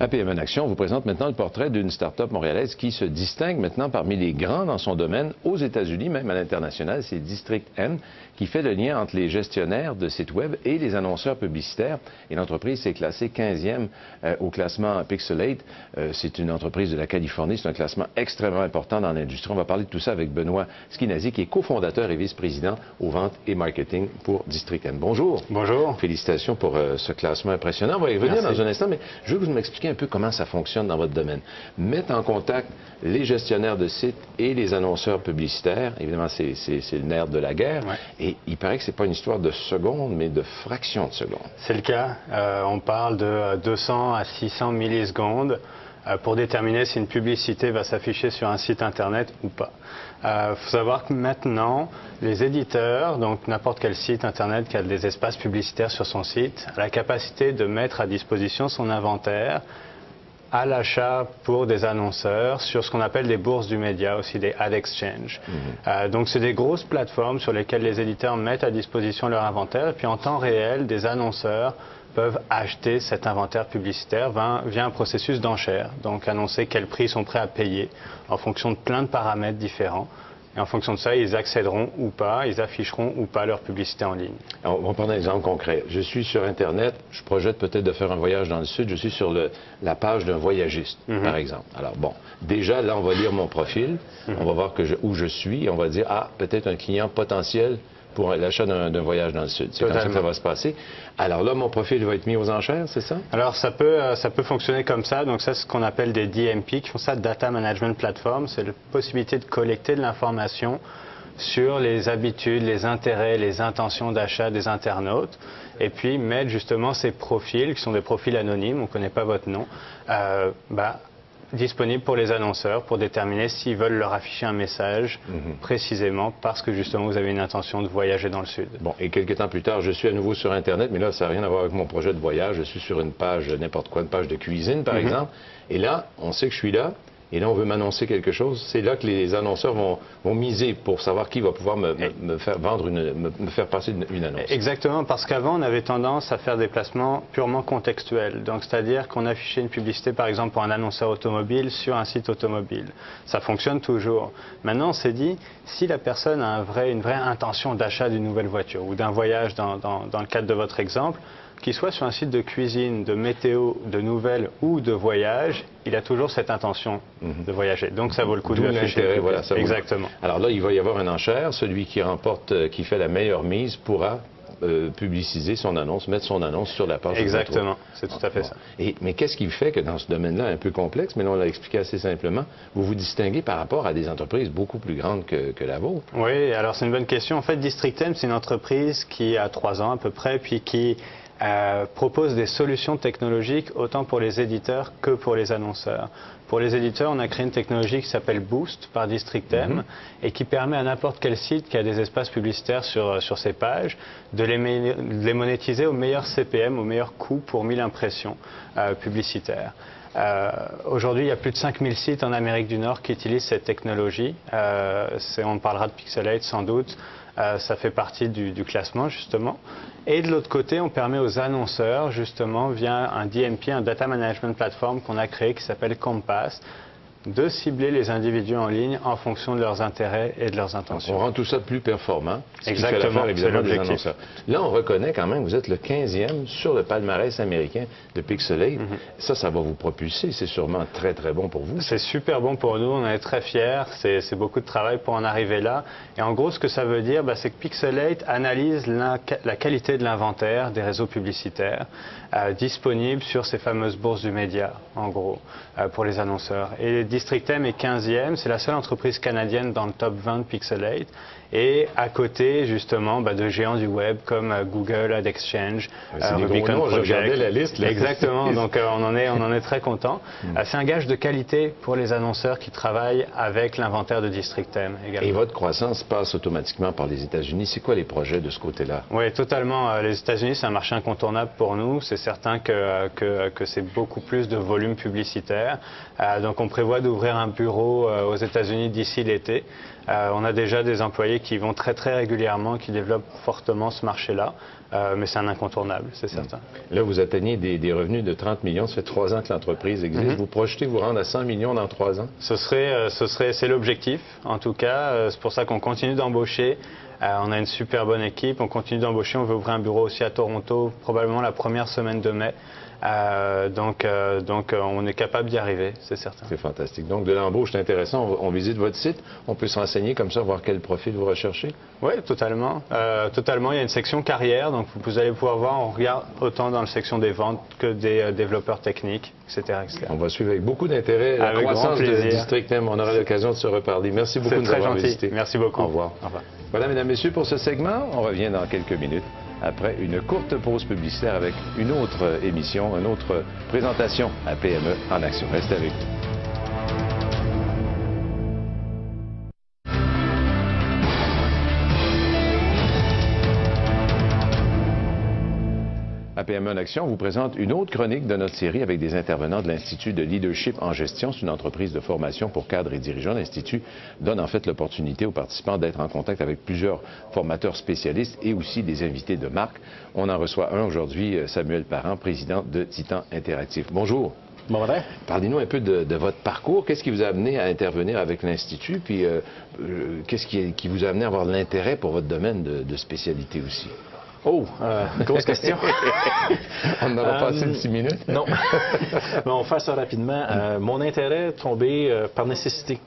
APM en Action vous présente maintenant le portrait d'une start-up montréalaise qui se distingue maintenant parmi les grands dans son domaine aux États-Unis, même à l'international. C'est District M qui fait le lien entre les gestionnaires de sites web et les annonceurs publicitaires. Et l'entreprise s'est classée 15e au classement Pixelate. C'est une entreprise de la Californie. C'est un classement extrêmement important dans l'industrie. On va parler de tout ça avec Benoît Skinazi, qui est cofondateur et vice-président aux ventes et marketing pour District M. Bonjour. Bonjour. Félicitations pour ce classement impressionnant. On va y revenir dans un instant, mais je veux que vous m'expliquiez un peu comment ça fonctionne dans votre domaine. Mettre en contact les gestionnaires de sites et les annonceurs publicitaires, évidemment, c'est le nerf de la guerre. Ouais. Et il paraît que ce n'est pas une histoire de secondes, mais de fractions de secondes. C'est le cas. On parle de 200 à 600 millisecondes pour déterminer si une publicité va s'afficher sur un site Internet ou pas. Il faut savoir que maintenant, les éditeurs, donc n'importe quel site Internet qui a des espaces publicitaires sur son site, a la capacité de mettre à disposition son inventaire à l'achat pour des annonceurs sur ce qu'on appelle des bourses du média, aussi des ad exchange. Donc c'est des grosses plateformes sur lesquelles les éditeurs mettent à disposition leur inventaire et puis en temps réel, des annonceurs peuvent acheter cet inventaire publicitaire via un processus d'enchère. Donc annoncer quel prix ils sont prêts à payer en fonction de plein de paramètres différents. Et en fonction de ça, ils accéderont ou pas, ils afficheront ou pas leur publicité en ligne. Alors, on va prendre un exemple concret. Je suis sur Internet, je projette peut-être de faire un voyage dans le Sud, je suis sur la page d'un voyagiste, par exemple. Alors bon, déjà là, on va lire mon profil, on va voir où je suis, et on va dire, ah, peut-être un client potentiel pour l'achat d'un voyage dans le Sud. C'est comme ça que ça va se passer. Alors là, mon profil va être mis aux enchères, c'est ça? Alors, ça peut fonctionner comme ça. Donc ça, c'est ce qu'on appelle des DMP, qui font ça, Data Management Platform. C'est la possibilité de collecter de l'information sur les habitudes, les intérêts, les intentions d'achat des internautes, et puis mettre justement ces profils, qui sont des profils anonymes, on ne connaît pas votre nom, disponible pour les annonceurs pour déterminer s'ils veulent leur afficher un message précisément parce que justement vous avez une intention de voyager dans le Sud. Bon, et quelques temps plus tard, je suis à nouveau sur Internet, mais là, ça n'a rien à voir avec mon projet de voyage. Je suis sur une page, n'importe quoi, une page de cuisine, par exemple. Et là, on sait que je suis là. Et là, on veut m'annoncer quelque chose. C'est là que les annonceurs vont miser pour savoir qui va pouvoir me faire vendre, me faire passer une annonce. Exactement, parce qu'avant, on avait tendance à faire des placements purement contextuels. Donc, c'est-à-dire qu'on affichait une publicité, par exemple, pour un annonceur automobile sur un site automobile. Ça fonctionne toujours. Maintenant, on s'est dit, si la personne a une vraie intention d'achat d'une nouvelle voiture ou d'un voyage dans le cadre de votre exemple, qu'il soit sur un site de cuisine, de météo, de nouvelles ou de voyage, il a toujours cette intention de voyager. Donc ça vaut le coup de l'afficher. Voilà, ça exactement. Alors là, il va y avoir une enchère. Celui qui remporte, qui fait la meilleure mise pourra publiciser son annonce, mettre son annonce sur la page. Exactement, c'est tout à fait ça. Mais qu'est-ce qui fait que dans ce domaine-là, un peu complexe, mais là on l'a expliqué assez simplement, vous vous distinguez par rapport à des entreprises beaucoup plus grandes que la vôtre? Oui, alors c'est une bonne question. En fait, District M, c'est une entreprise qui a 3 ans à peu près, puis qui propose des solutions technologiques autant pour les éditeurs que pour les annonceurs. Pour les éditeurs, on a créé une technologie qui s'appelle Boost par District M et qui permet à n'importe quel site qui a des espaces publicitaires sur ses pages de les monétiser au meilleur CPM, au meilleur coût pour 1000 impressions publicitaires. Aujourd'hui, il y a plus de 5000 sites en Amérique du Nord qui utilisent cette technologie. On parlera de Pixelate sans doute. Ça fait partie du classement, justement. Et de l'autre côté, on permet aux annonceurs, justement, via un DMP, un Data Management Platform qu'on a créé qui s'appelle Compass, de cibler les individus en ligne en fonction de leurs intérêts et de leurs intentions. On rend tout ça plus performant. Exactement, c'est l'objectif. Là, on reconnaît quand même, vous êtes le 15e sur le palmarès américain de Pixelate. Ça va vous propulser. C'est sûrement très, très bon pour vous. C'est super bon pour nous. On est très fiers. C'est beaucoup de travail pour en arriver là. Et en gros, ce que ça veut dire, c'est que Pixelate analyse la qualité de l'inventaire des réseaux publicitaires disponibles sur ces fameuses bourses du média, en gros, pour les annonceurs. Et District M est 15e, c'est la seule entreprise canadienne dans le top 20 de Pixelate. Et à côté, justement, de géants du web comme Google, Ad Exchange, Rubicon Project. Je regardais la liste. Là. Exactement, donc on en est très content. C'est un gage de qualité pour les annonceurs qui travaillent avec l'inventaire de District M également. Et votre croissance passe automatiquement par les États-Unis. C'est quoi les projets de ce côté-là? Oui, totalement. Les États-Unis, c'est un marché incontournable pour nous. C'est certain que c'est beaucoup plus de volume publicitaire. Donc on prévoit d'ouvrir un bureau aux États-Unis d'ici l'été. On a déjà des employés qui y vont très régulièrement, qui développent fortement ce marché-là. Mais c'est un incontournable, c'est certain. Là, vous atteignez des revenus de 30 millions. Ça fait 3 ans que l'entreprise existe. Vous projetez vous rendre à 100 millions dans 3 ans? C'est l'objectif, en tout cas. C'est pour ça qu'on continue d'embaucher. On a une super bonne équipe. On continue d'embaucher. On veut ouvrir un bureau aussi à Toronto, probablement la première semaine de mai. Donc, on est capable d'y arriver, c'est certain. C'est fantastique. Donc, de l'embauche, c'est intéressant. On visite votre site. On peut se renseigner comme ça, voir quel profil vous recherchez? Oui, totalement. Totalement. Il y a une section carrière. Donc, vous allez pouvoir voir, on regarde autant dans la section des ventes que des développeurs techniques, etc., etc. On va suivre avec beaucoup d'intérêt la croissance de District M. On aura l'occasion de se reparler. Merci beaucoup de nous avoir visités. Merci beaucoup. Au revoir. Au revoir. Voilà, mesdames, messieurs, pour ce segment. On revient dans quelques minutes, après une courte pause publicitaire avec une autre émission, une autre présentation à PME en action. Restez avec nous. PME en action vous présente une autre chronique de notre série avec des intervenants de l'Institut de leadership en gestion. C'est une entreprise de formation pour cadres et dirigeants. L'Institut donne en fait l'opportunité aux participants d'être en contact avec plusieurs formateurs spécialistes et aussi des invités de marque. On en reçoit un aujourd'hui, Samuel Parent, président de Titan Interactif. Bonjour. Bon matin. Parlez-nous un peu de votre parcours. Qu'est-ce qui vous a amené à intervenir avec l'Institut? Puis qu'est-ce qui vous a amené à avoir de l'intérêt pour votre domaine de spécialité aussi? Oh, grosse question. On aura passé 6 minutes. Non. Mais on va faire ça rapidement. Mon intérêt est tombé par nécessité.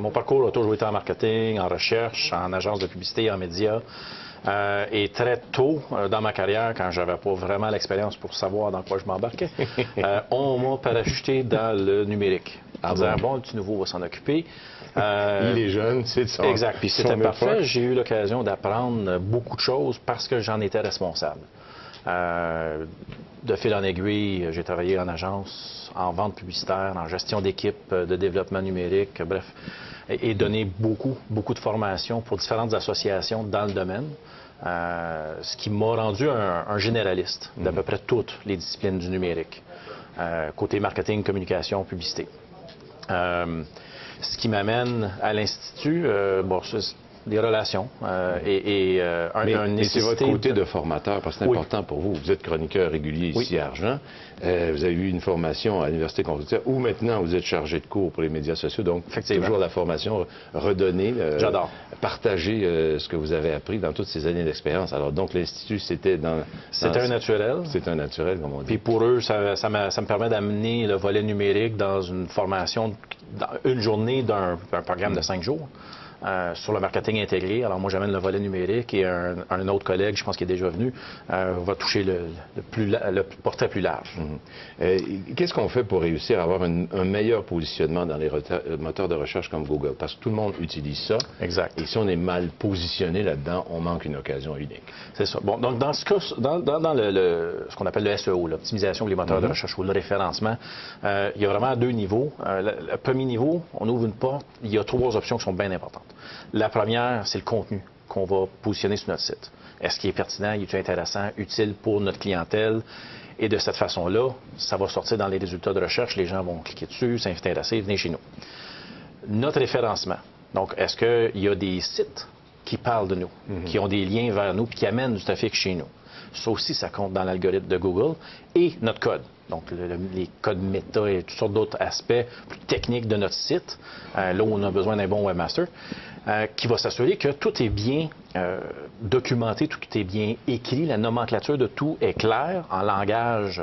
Mon parcours a toujours été en marketing, en recherche, en agence de publicité, en médias. Et très tôt dans ma carrière, quand j'avais pas vraiment l'expérience pour savoir dans quoi je m'embarquais, on m'a parachuté dans le numérique. En disant, bon, le petit nouveau va s'en occuper. Il est jeune, c'est ça. Exact. Puis c'était parfait. J'ai eu l'occasion d'apprendre beaucoup de choses parce que j'en étais responsable. De fil en aiguille, j'ai travaillé en agence, en vente publicitaire, en gestion d'équipe, de développement numérique, bref, et donné beaucoup de formations pour différentes associations dans le domaine. Ce qui m'a rendu un généraliste d'à peu près toutes les disciplines du numérique, côté marketing, communication, publicité. Ce qui m'amène à l'Institut, c'est des relations Mais c'est votre côté de formateur, parce que c'est important pour vous. Vous êtes chroniqueur régulier ici à Argent. Vous avez eu une formation à l'Université Concordia où maintenant vous êtes chargé de cours pour les médias sociaux. Donc, toujours la formation, redonner, partager ce que vous avez appris dans toutes ces années d'expérience. Alors, donc, l'Institut, c'était un naturel. C'est un naturel, comme on dit. Puis pour eux, ça me permet d'amener le volet numérique dans une formation, dans une journée d'un programme de 5 jours. Sur le marketing intégré. Alors moi, j'amène le volet numérique et un autre collègue, je pense qu'il est déjà venu, va toucher le portrait plus large. Qu'est-ce qu'on fait pour réussir à avoir un meilleur positionnement dans les moteurs de recherche comme Google? Parce que tout le monde utilise ça. Exact. Et si on est mal positionné là-dedans, on manque une occasion unique. C'est ça. Bon, donc dans ce cas, dans ce qu'on appelle le SEO, l'optimisation des moteurs de recherche ou le référencement, il y a vraiment 2 niveaux. Le premier niveau, on ouvre une porte, il y a 3 options qui sont bien importantes. La première, c'est le contenu qu'on va positionner sur notre site. Est-ce qu'il est pertinent, il est intéressant, utile pour notre clientèle? Et de cette façon-là, ça va sortir dans les résultats de recherche, les gens vont cliquer dessus, s'intéresser, venez chez nous. Notre référencement. Donc, est-ce qu'il y a des sites qui parlent de nous, qui ont des liens vers nous, puis qui amènent du trafic chez nous? Ça aussi, ça compte dans l'algorithme de Google. Et notre code. Donc, les codes méta et toutes sortes d'autres aspects plus techniques de notre site, là où on a besoin d'un bon webmaster, qui va s'assurer que tout est bien documenté, tout est bien écrit, la nomenclature de tout est claire en langage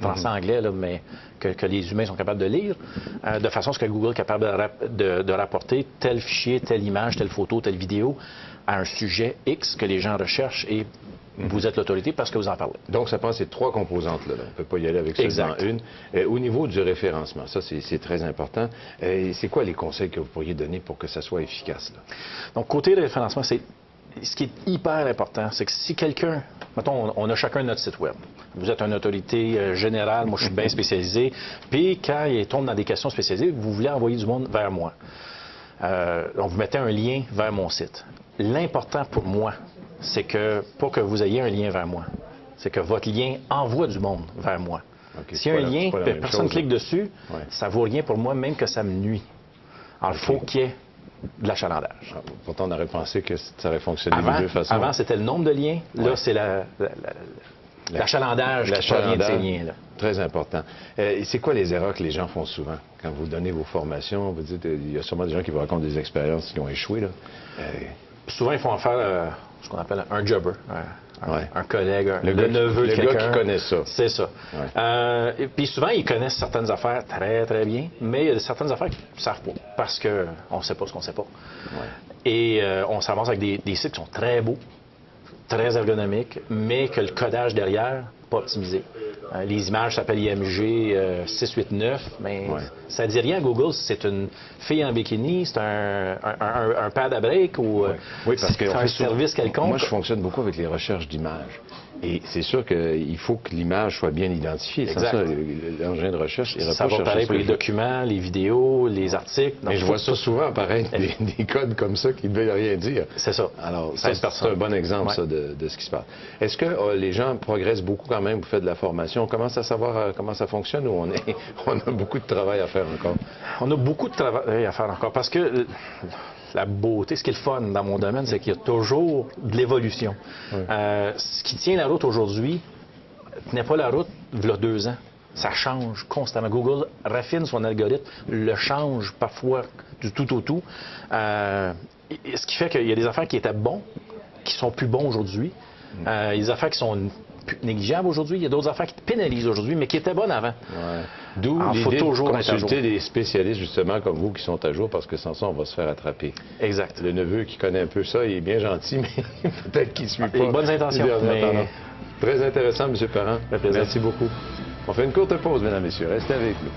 français-anglais, mais que les humains sont capables de lire, de façon à ce que Google est capable de rapporter tel fichier, telle image, telle photo, telle vidéo à un sujet X que les gens recherchent et vous êtes l'autorité parce que vous en parlez. Donc, ça prend ces 3 composantes-là. On ne peut pas y aller avec seulement une. Au niveau du référencement, ça, c'est très important. C'est quoi les conseils que vous pourriez donner pour que ça soit efficace, là? Donc, côté référencement, ce qui est hyper important, c'est que si quelqu'un... Mettons, on a chacun notre site web. Vous êtes une autorité générale, moi, je suis bien spécialisé. Puis, quand il tombe dans des questions spécialisées, vous voulez envoyer du monde vers moi. Donc, vous mettez un lien vers mon site. L'important pour moi, c'est que, pas que vous ayez un lien vers moi, c'est que votre lien envoie du monde vers moi. OK, S'il y a un lien, pas la même personne ne chose, clique là. dessus, Ouais. ça vaut rien pour moi, même que ça me nuit. Alors, il faut qu'il y ait de l'achalandage. Ah, pourtant, on aurait pensé que ça aurait fonctionné de deux façons. Avant, c'était le nombre de liens. Là, Ouais. c'est l'achalandage qui provient de ces liens-là. Très important. Et c'est quoi les erreurs que les gens font souvent? Quand vous donnez vos formations, vous dites, il y a sûrement des gens qui vous racontent des expériences qui ont échoué, là. Souvent, il faut en faire ce qu'on appelle un jobber, un collègue, Le neveu de gars quelqu'un. qui connaît ça. C'est ça. Ouais. Et puis souvent, ils connaissent certaines affaires très, très bien, mais il y a certaines affaires qu'ils ne savent pas parce qu'on ne sait pas ce qu'on ne sait pas. Ouais. Et on se ramasse avec des sites qui sont très beaux, très ergonomiques, mais que le codage derrière, pas optimisé. Les images s'appellent IMG 689, mais Ouais. ça ne dit rien à Google si c'est une fille en bikini, c'est un pad à break ou Oui, parce que c'est un service quelconque. Moi, je fonctionne beaucoup avec les recherches d'images. Et c'est sûr qu'il faut que l'image soit bien identifiée. Sans Exact. ça, l'engin de recherche, il Ça va pareil pour les documents, les vidéos, les articles. Donc, Mais je vois ça souvent apparaître, des codes comme ça qui ne veulent rien dire. C'est ça. Alors, 16 ça, c'est un bon exemple, Ouais. ça, de ce qui se passe. Est-ce que les gens progressent beaucoup quand même? Vous faites de la formation. On commence à savoir comment ça fonctionne ou on a beaucoup de travail à faire encore? On a beaucoup de travail à faire encore parce que la beauté, ce qui est le fun dans mon domaine, c'est qu'il y a toujours de l'évolution. Ce qui tient la route aujourd'hui tenait pas la route il y a 2 ans. Ça change constamment. Google raffine son algorithme, le change parfois du tout au tout. Ce qui fait qu'il y a des affaires qui étaient bons, qui sont plus bons aujourd'hui. Il y a des affaires qui sont plus négligeables aujourd'hui. Il y a d'autres affaires qui te pénalisent aujourd'hui, mais qui étaient bonnes avant. Ouais. D'où Alors, faut l'idée de toujours être à consulter jour. des spécialistes, justement, comme vous, qui sont à jour, parce que sans ça, on va se faire attraper. Exact. Le neveu qui connaît un peu ça, il est bien gentil, mais peut-être qu'il ne suit pas. Les bonnes intentions, les dernières mais- tendances. Très intéressant, M. Parent. fait plaisir. Merci beaucoup. On fait une courte pause, mesdames et messieurs. Restez avec nous.